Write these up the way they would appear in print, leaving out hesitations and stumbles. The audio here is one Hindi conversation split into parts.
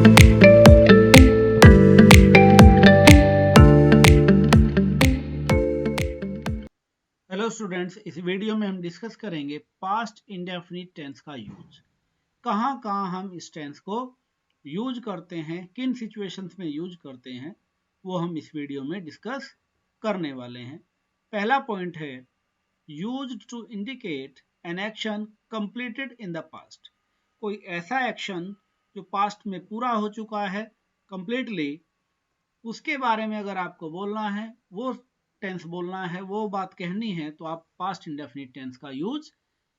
हेलो स्टूडेंट्स, इस वीडियो में हम डिस्कस करेंगे पास्ट इंडेफिनिट टेंस का यूज। कहाँ कहाँ हम इस टेंस को यूज करते हैं, किन सिचुएशंस में यूज करते हैं, वो हम इस वीडियो में डिस्कस करने वाले हैं। पहला पॉइंट है used to indicate an action completed in the past. कोई ऐसा एक्शन जो पास्ट में पूरा हो चुका है कंप्लीटली, उसके बारे में अगर आपको बोलना है, वो टेंस बोलना है, वो बात कहनी है, तो आप पास्ट इंडेफिनिट टेंस का यूज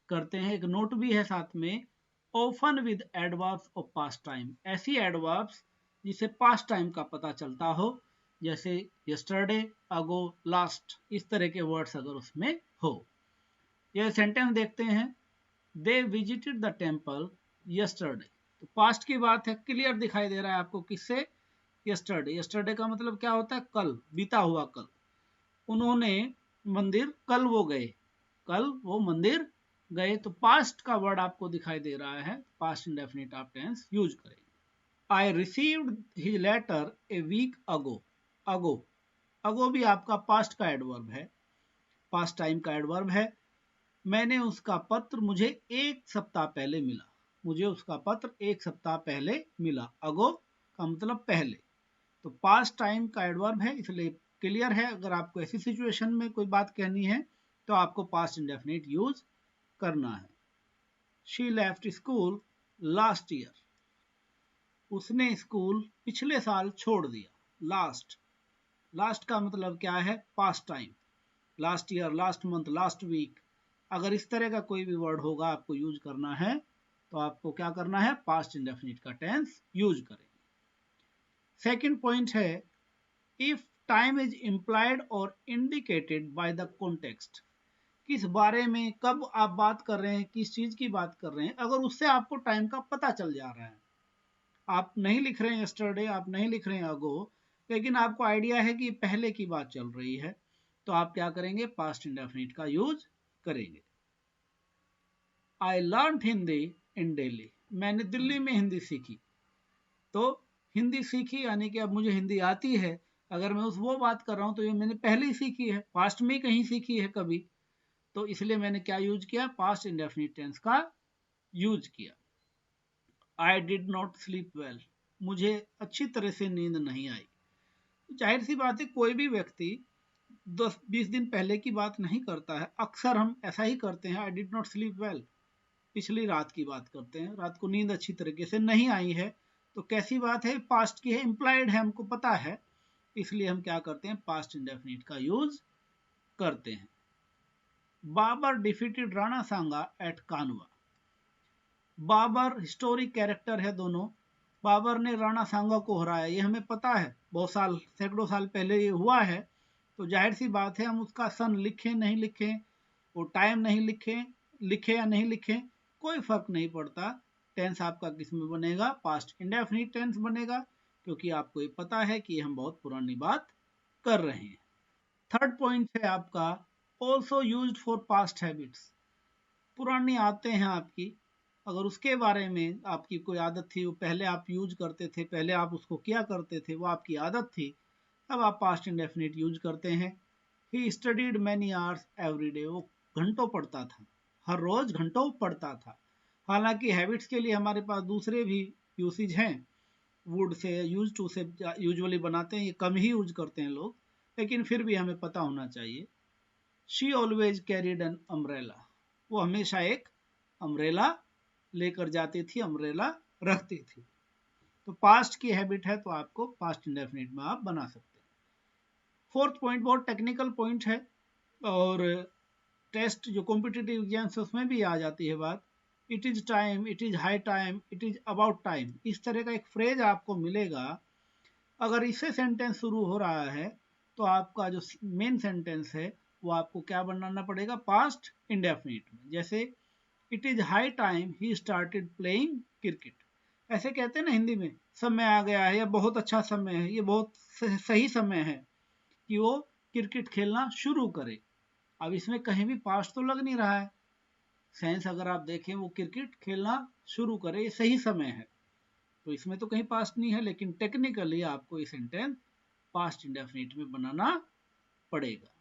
करते हैं। एक नोट भी है साथ में, often with adverbs of past time. ऐसी एडवर्ब्स जिसे पास्ट टाइम का पता चलता हो, जैसे यस्टरडे, अगो, लास्ट, इस तरह के वर्ड्स अगर उसमें हो। यह सेंटेंस देखते हैं, they visited the temple yesterday. तो पास्ट की बात है, क्लियर दिखाई दे रहा है आपको किससे? यस्टरडे। यस्टरडे का मतलब क्या होता है? कल, बीता हुआ कल। उन्होंने मंदिर, कल वो गए, कल वो मंदिर गए। तो पास्ट का वर्ड आपको दिखाई दे रहा है, पास्ट इंडेफिनिट आप टेंस यूज करेंगे। I received his letter a week ago. Ago, ago भी आपका पास्ट का एडवर्ब है, पास्ट टाइम का एडवर्ब है। मैंने उसका पत्र, मुझे एक सप्ताह पहले मिला। मुझे उसका पत्र एक सप्ताह पहले मिला। अगो का मतलब पहले। तो पास्ट टाइम का एडवर्ब है, इसलिए क्लियर है। अगर आपको ऐसी सिचुएशन में कोई बात कहनी है तो आपको पास्ट इंडेफिनिट यूज करना है। She left school last year. उसने स्कूल पिछले साल छोड़ दिया। लास्ट, लास्ट का मतलब क्या है? Past time. Last year, last month, last week, अगर इस तरह का कोई भी वर्ड होगा आपको यूज करना है तो आपको क्या करना है? पास्ट इंडेफिनिट का टेंस यूज करेंगे। सेकंड पॉइंट है, इफ टाइम इज इम्प्लाइड और इंडिकेटेड बाय द कॉन्टेक्स्ट। किस बारे में, कब आप बात कर रहे हैं, किस चीज की बात कर रहे हैं, अगर उससे आपको टाइम का पता चल जा रहा है। आप नहीं लिख रहे हैं यस्टरडे, आप नहीं लिख रहे हैं अगो, लेकिन आपको आइडिया है कि पहले की बात चल रही है, तो आप क्या करेंगे? पास्ट इंडेफिनिट का यूज करेंगे। आई लर्न हिंदी इन दिल्ली। मैंने दिल्ली में हिंदी सीखी। तो हिंदी सीखी यानी कि अब मुझे हिंदी आती है। अगर मैं वो बात कर रहा हूं तो ये मैंने पहले ही सीखी है, पास्ट में कहीं सीखी है कभी, तो इसलिए मैंने क्या यूज किया? पास्ट इंडेफिनिट टेंस का यूज किया। I did not sleep well. मुझे अच्छी तरह से नींद नहीं आई। तो जाहिर सी बात है, कोई भी व्यक्ति 10-20 दिन पहले की बात नहीं करता है। अक्सर हम ऐसा ही करते हैं, I did not sleep well, पिछली रात की बात करते हैं, रात को नींद अच्छी तरीके से नहीं आई है। तो कैसी बात है? पास्ट की है, इंप्लाइड है, हमको पता है, इसलिए हम क्या करते हैं? पास्ट इंडेफिनिट का यूज करते हैं। बाबर डिफीटेड राणा सांगा एट कानवा। बाबर हिस्टोरिक कैरेक्टर है दोनों। बाबर ने राणा सांगा को हराया, ये हमें पता है, बहुत साल, सैकड़ों साल पहले ये हुआ है। तो जाहिर सी बात है, हम उसका सन लिखें नहीं लिखें, वो टाइम नहीं लिखें, लिखे या नहीं लिखें, कोई फर्क नहीं पड़ता। टेंस आपका किस में बनेगा? पास्ट इंडेफिनिट टेंस बनेगा, क्योंकि आपको ये पता है कि हम बहुत पुरानी बात कर रहे हैं। थर्ड पॉइंट है आपका, also used for past habits. पुरानी आदतें हैं आपकी, अगर उसके बारे में, आपकी कोई आदत थी, वो पहले आप यूज करते थे, पहले आप उसको किया करते थे, वो आपकी आदत थी, अब आप पास्ट इंडेफिनिट यूज करते हैं। He studied many hours every day. वो घंटों पढ़ता था, हर रोज घंटों पढ़ता था। हालांकि हैबिट्स के लिए हमारे पास दूसरे भी यूसेज हैं, वुड से, यूज टू से यूजुअली बनाते हैं, ये कम ही यूज करते हैं लोग, लेकिन फिर भी हमें पता होना चाहिए। She always carried an umbrella. वो हमेशा एक अम्ब्रेला लेकर जाती थी, अम्ब्रेला रखती थी। तो पास्ट की हैबिट है, तो आपको पास्ट इंडेफिनिट में आप बना सकते हैं। फोर्थ पॉइंट बहुत टेक्निकल पॉइंट है, और टेस्ट जो कॉम्पिटिटिव एग्जाम्स उसमें भी आ जाती है बात। It is time, it is high time, it is about time, इस तरह का एक फ्रेज आपको मिलेगा। अगर इससे सेंटेंस शुरू हो रहा है तो आपका जो मेन सेंटेंस है वो आपको क्या बनाना पड़ेगा? पास्ट इंडेफिनिट में। जैसे it is high time he started playing cricket. ऐसे कहते हैं ना हिंदी में, समय आ गया है, या बहुत अच्छा समय है, ये बहुत सही समय है कि वो क्रिकेट खेलना शुरू करे। अब इसमें कहीं भी पास्ट तो लग नहीं रहा है, सेंस अगर आप देखें, वो क्रिकेट खेलना शुरू करे, ये सही समय है। तो इसमें तो कहीं पास्ट नहीं है, लेकिन टेक्निकली आपको ये सेंटेंस पास्ट इंडेफिनिट में बनाना पड़ेगा।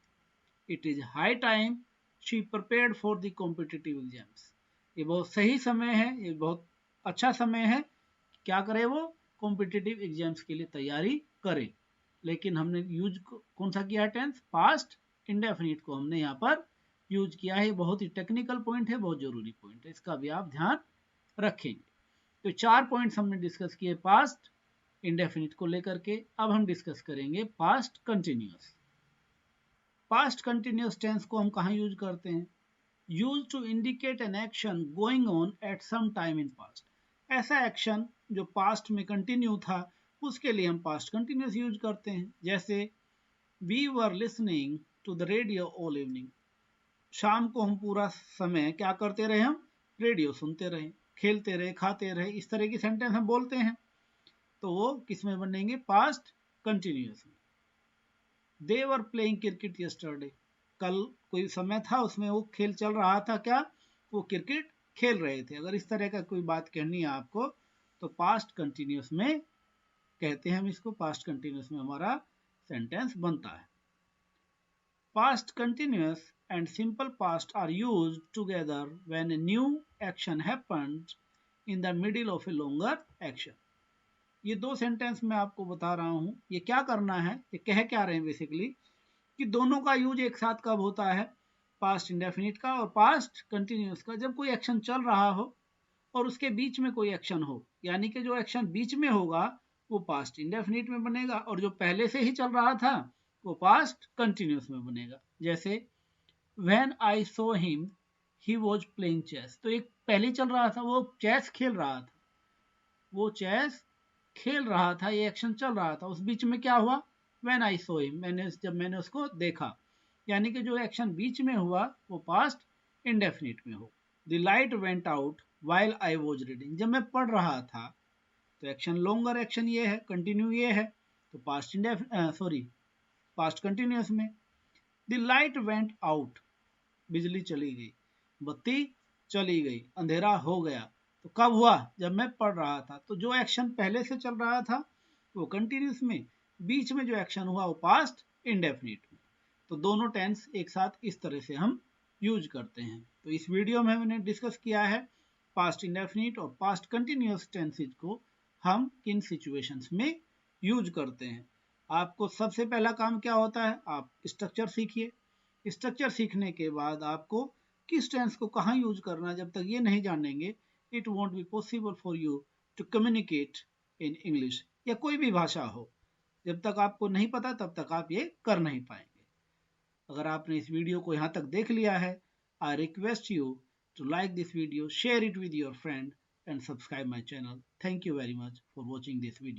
It is high time she prepared for the competitive exams. ये बहुत सही समय है, ये बहुत अच्छा समय है, क्या करे वो कॉम्पिटिटिव एग्जाम्स के लिए तैयारी करे। लेकिन हमने यूज कौन सा किया टेंस, पास्ट इंडेफिनिट को हमने यहाँ पर यूज किया है। बहुत ही टेक्निकल पॉइंट है, बहुत जरूरी पॉइंट है, इसका भी आप ध्यान रखेंगे। तो 4 पॉइंट्स हमने डिस्कस किए पास्ट इंडेफिनिट को लेकर के। अब हम डिस्कस करेंगे past continuous. Past continuous tense को हम कहाँ यूज करते हैं, use to indicate an action going on at some time in past. ऐसा एक्शन जो पास्ट में कंटिन्यू था, उसके लिए हम पास्ट कंटिन्यूअस यूज करते हैं। जैसे we were listening to the radio all evening. शाम को हम पूरा समय क्या करते रहे, हम रेडियो सुनते रहे, खेलते रहे, खाते रहे। इस तरह की सेंटेंस हम बोलते हैं, तो वो किस में बनेंगे, पास्ट कंटिन्यूअस में। दे वर प्लेइंग क्रिकेट यस्टरडे। कल कोई समय था उसमें वो खेल चल रहा था, क्या वो क्रिकेट खेल रहे थे। अगर इस तरह का कोई बात कहनी है आपको, तो पास्ट कंटिन्यूअस में कहते हैं हम इसको, पास्ट कंटिन्यूअस में हमारा सेंटेंस बनता है। Past continuous and simple past are used together when a new action happens in the middle of a longer action. ये दो सेंटेंस मैं आपको बता रहा हूं, ये क्या करना है, ये कह क्या रहे हैं बेसिकली, कि दोनों का यूज एक साथ कब होता है, पास्ट इंडेफिनिट का और पास्ट कंटिन्यूअस का, जब कोई एक्शन चल रहा हो और उसके बीच में कोई एक्शन हो। यानी कि जो एक्शन बीच में होगा वो पास्ट इंडेफिनिट में बनेगा, और जो पहले से ही चल रहा था वो पास्ट कंटिन्यूअस में बनेगा। जैसे When I saw him, he was playing chess. तो एक पहले चल रहा था, वो चेस खेल रहा था, वो चेस खेल रहा था, ये एक्शन चल रहा था। उस बीच में क्या हुआ, When I saw him, जब मैंने उसको देखा। यानी कि जो एक्शन बीच में हुआ वो पास्ट इंडेफिनिट में हो। The light went out while I was reading. जब मैं पढ़ रहा था, तो एक्शन लॉन्गर एक्शन ये है, कंटिन्यू ये है, तो पास्ट कंटिन्यूअस में। The light went out, बिजली चली गई, बत्ती चली गई, अंधेरा हो गया। तो कब हुआ, जब मैं पढ़ रहा था। तो जो एक्शन पहले से चल रहा था वो कंटिन्यूअस में, बीच में जो एक्शन हुआ वो पास्ट इंडेफिनिट में। तो दोनों टेंस एक साथ इस तरह से हम यूज करते हैं। तो इस वीडियो में हमने डिस्कस किया है पास्ट इंडेफिनिट और पास्ट कंटिन्यूअस टेंसेज को हम किन सिचुएशंस में यूज करते हैं। आपको सबसे पहला काम क्या होता है, आप स्ट्रक्चर सीखिए। स्ट्रक्चर सीखने के बाद आपको किस टेंस को कहाँ यूज करना है, जब तक ये नहीं जानेंगे, it won't be possible for you to communicate in English, या कोई भी भाषा हो। जब तक आपको नहीं पता तब तक आप ये कर नहीं पाएंगे। अगर आपने इस वीडियो को यहाँ तक देख लिया है, I request you to like this video, share it with your friend and subscribe my channel. Thank you very much for watching this video.